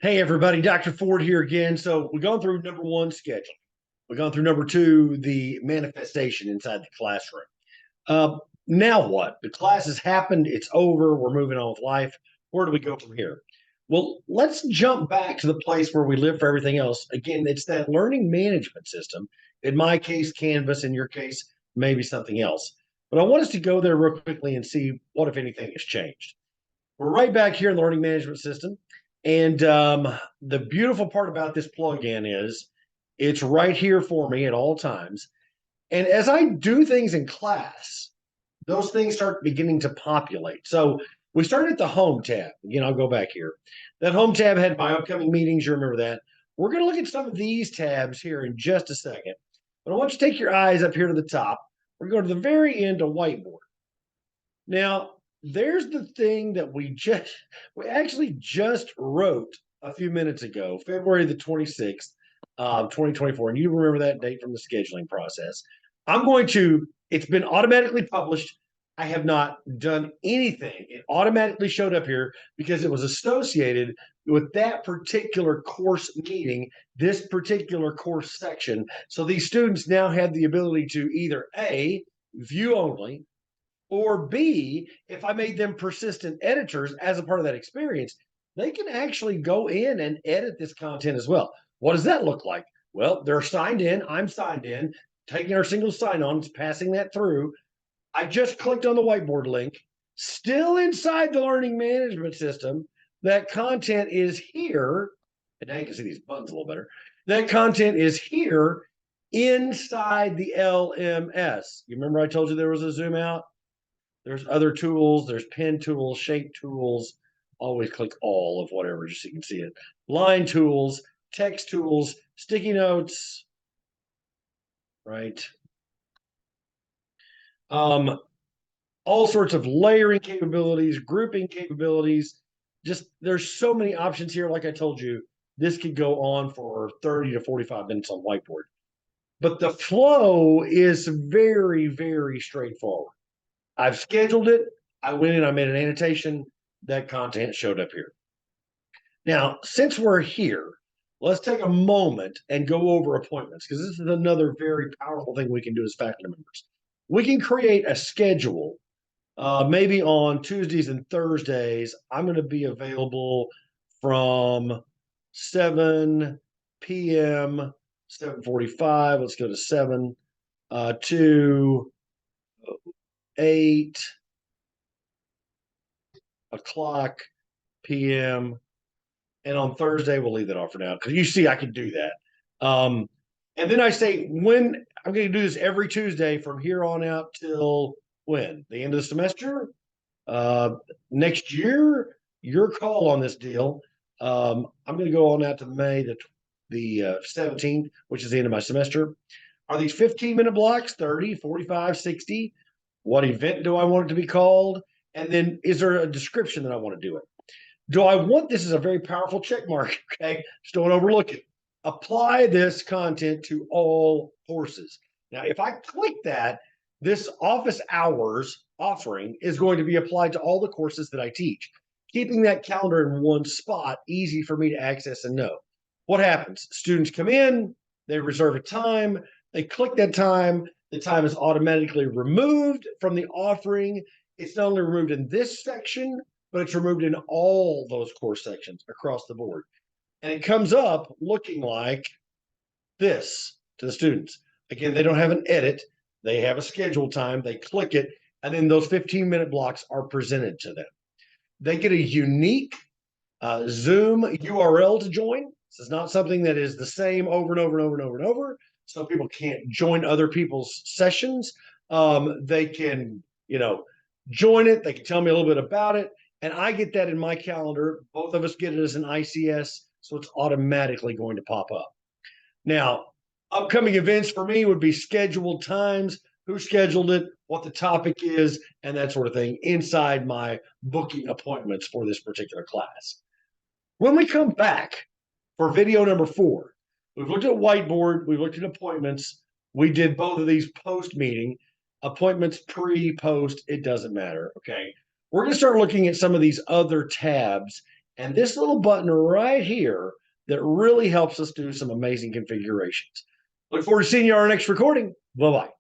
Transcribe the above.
Hey everybody, Dr. Ford here again. So we've gone through number one, scheduling. We've gone through number two, the manifestation inside the classroom. Uh, Now what? The class has happened. It's over. We're moving on with life. Where do we go from here? Well, let's jump back to the place where we live for everything else. Again, it's that learning management system. In my case, Canvas. In your case, maybe something else. But I want us to go there real quickly and see what, if anything, has changed. We're right back here in the learning management system. And the beautiful part about this plugin is it's right here for me at all times. And as I do things in class, those things start beginning to populate. So we started at the home tab. Again, I'll go back here. That home tab had my upcoming meetings. You remember that. We're going to look at some of these tabs here in just a second. But I want you to take your eyes up here to the top. We're going to the very end of whiteboard. Now, there's the thing that we actually just wrote a few minutes ago, February the 26th, 2024. And you remember that date from the scheduling process. It's been automatically published. I have not done anything. It automatically showed up here because it was associated with that particular course meeting, this particular course section. So these students now have the ability to either A, view only, or B, if I made them persistent editors as a part of that experience, they can actually go in and edit this content as well. What does that look like? Well, they're signed in. I'm signed in, taking our single sign-on, passing that through. I just clicked on the whiteboard link, still inside the learning management system. That content is here. And now you can see these buttons a little better. That content is here inside the LMS. You remember I told you there was a zoom out? There's other tools. There's pen tools, shape tools. Always click all of whatever just so you can see it. Line tools, text tools, sticky notes, right? All sorts of layering capabilities, grouping capabilities. Just there's so many options here. Like I told you, this could go on for 30 to 45 minutes on whiteboard. But the flow is very, very straightforward. I've scheduled it. I went in, I made an annotation. That content showed up here. Now, since we're here, let's take a moment and go over appointments because this is another very powerful thing we can do as faculty members. We can create a schedule. Maybe on Tuesdays and Thursdays, I'm going to be available from 7 p.m., 7:45. Let's go to 7 to 8 o'clock p.m. And on Thursday, we'll leave that off for now because you see I can do that. And then I say when I'm going to do this every Tuesday from here on out till when? The end of the semester? Next year? Your call on this deal. I'm going to go on out to May the 17th, which is the end of my semester. Are these 15-minute blocks, 30, 45, 60? What event do I want it to be called? And then is there a description that I want to do it? Do I want this as a very powerful check mark? Okay, just don't overlook it. Apply this content to all courses. Now, if I click that, this office hours offering is going to be applied to all the courses that I teach, keeping that calendar in one spot, easy for me to access and know. What happens? Students come in, they reserve a time, they click that time, the time is automatically removed from the offering. It's not only removed in this section, but it's removed in all those course sections across the board. And it comes up looking like this to the students. Again, they don't have an edit. They have a scheduled time. They click it, and then those 15-minute blocks are presented to them. They get a unique Zoom URL to join. This is not something that is the same over and over and over and over and over. So people can't join other people's sessions. They can, join it. They can tell me a little bit about it. And I get that in my calendar. Both of us get it as an ICS, so it's automatically going to pop up. Now, upcoming events for me would be scheduled times, who scheduled it, what the topic is, and that sort of thing inside my booking appointments for this particular class. When we come back for video number 4, we've looked at whiteboard, we've looked at appointments. We did both of these post-meeting, appointments pre, post, it doesn't matter, okay? We're going to start looking at some of these other tabs and this little button right here that really helps us do some amazing configurations. Look forward to seeing you on our next recording. Bye-bye.